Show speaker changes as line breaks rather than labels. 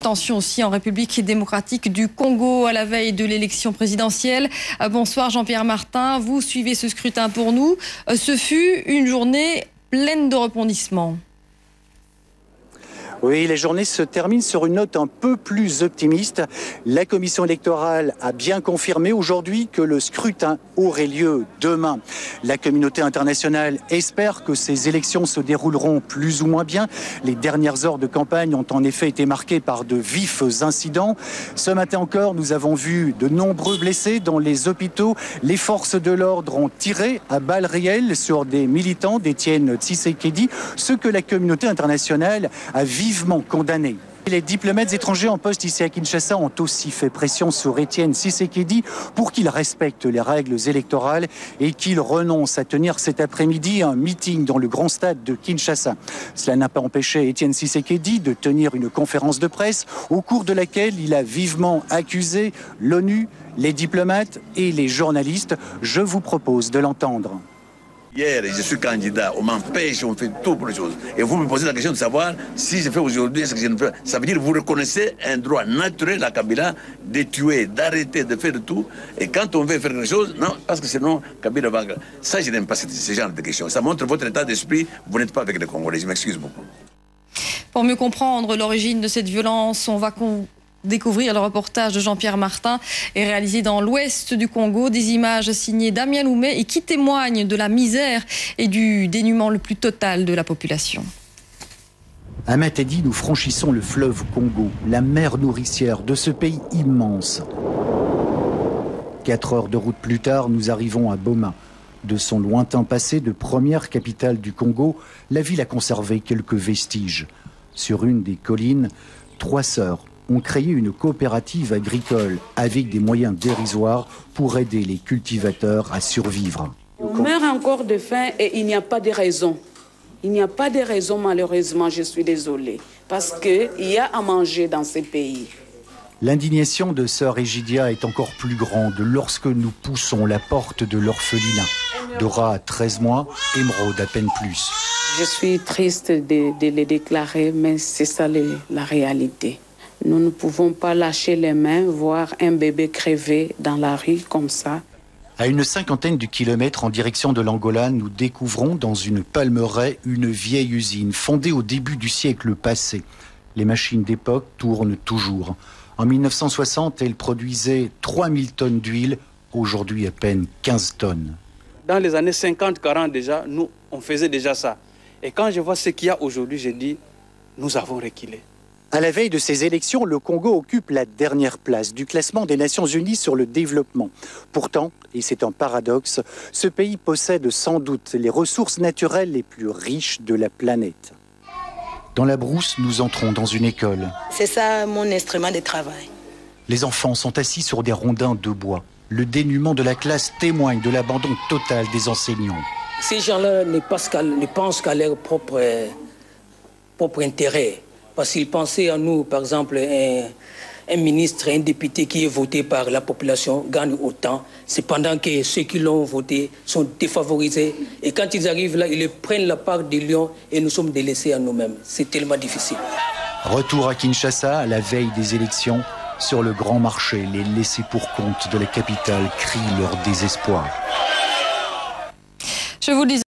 tension aussi en République démocratique du Congo à la veille de l'élection présidentielle. Bonsoir Jean-Pierre Martin, vous suivez ce scrutin pour nous. Ce fut une journée pleine de rebondissements.
Oui, les journées se terminent sur une note un peu plus optimiste. La commission électorale a bien confirmé aujourd'hui que le scrutin aurait lieu demain. La communauté internationale espère que ces élections se dérouleront plus ou moins bien. Les dernières heures de campagne ont en effet été marquées par de vifs incidents. Ce matin encore, nous avons vu de nombreux blessés dans les hôpitaux. Les forces de l'ordre ont tiré à balles réelles sur des militants d'Étienne Tshisekedi, ce que la communauté internationale a vivement condamné. Les diplomates étrangers en poste ici à Kinshasa ont aussi fait pression sur Étienne Tshisekedi pour qu'il respecte les règles électorales et qu'il renonce à tenir cet après-midi un meeting dans le grand stade de Kinshasa. Cela n'a pas empêché Étienne Tshisekedi de tenir une conférence de presse au cours de laquelle il a vivement accusé l'ONU, les diplomates et les journalistes. Je vous propose de l'entendre.
Hier, je suis candidat, on m'empêche, on fait tout pour les choses. Et vous me posez la question de savoir si je fais aujourd'hui ce que je ne fais. Ça veut dire que vous reconnaissez un droit naturel à Kabila de tuer, d'arrêter, de faire tout. Et quand on veut faire quelque chose, non, parce que sinon, Kabila va... Ça, je n'aime pas ce genre de questions. Ça montre votre état d'esprit, vous n'êtes pas avec les Congolais. Je m'excuse beaucoup.
Pour mieux comprendre l'origine de cette violence, on va découvrir le reportage de Jean-Pierre Martin est réalisé dans l'ouest du Congo. Des images signées Damien Loumet et qui témoignent de la misère et du dénuement le plus total de la population.
À Matadi, nous franchissons le fleuve Congo, la mer nourricière de ce pays immense. 4 heures de route plus tard, nous arrivons à Boma. De son lointain passé de première capitale du Congo, la ville a conservé quelques vestiges. Sur une des collines, 3 sœurs ont créé une coopérative agricole avec des moyens dérisoires pour aider les cultivateurs à survivre.
On meurt encore de faim et il n'y a pas de raison. Il n'y a pas de raison, malheureusement, je suis désolée, parce qu'il y a à manger dans ces pays.
L'indignation de sœur Egidia est encore plus grande lorsque nous poussons la porte de l'orphelinat. Dora a 13 mois, Émeraude à peine plus.
Je suis triste de le déclarer, mais c'est ça la réalité. Nous ne pouvons pas lâcher les mains, voir un bébé crever dans la rue comme ça.
À une 50aine de kilomètres en direction de l'Angola, nous découvrons dans une palmeraie une vieille usine fondée au début du siècle passé. Les machines d'époque tournent toujours. En 1960, elle produisait 3000 tonnes d'huile, aujourd'hui à peine 15 tonnes.
Dans les années 50-40 déjà, nous, on faisait déjà ça. Et quand je vois ce qu'il y a aujourd'hui, je dis, nous avons reculé.
À la veille de ces élections, le Congo occupe la dernière place du classement des Nations Unies sur le développement. Pourtant, et c'est un paradoxe, ce pays possède sans doute les ressources naturelles les plus riches de la planète. Dans la brousse, nous entrons dans une école.
C'est ça mon instrument de travail.
Les enfants sont assis sur des rondins de bois. Le dénuement de la classe témoigne de l'abandon total des enseignants.
Ces gens-là ne pensent qu'à leur propre intérêt. Parce qu'ils pensaient à nous, par exemple, un ministre, un député qui est voté par la population gagne autant. C'est pendant que ceux qui l'ont voté sont défavorisés. Et quand ils arrivent là, ils prennent la part des lions et nous sommes délaissés à nous-mêmes. C'est tellement difficile.
Retour à Kinshasa, à la veille des élections. Sur le grand marché, les laissés-pour-compte de la capitale crient leur désespoir.
Je vous le disais.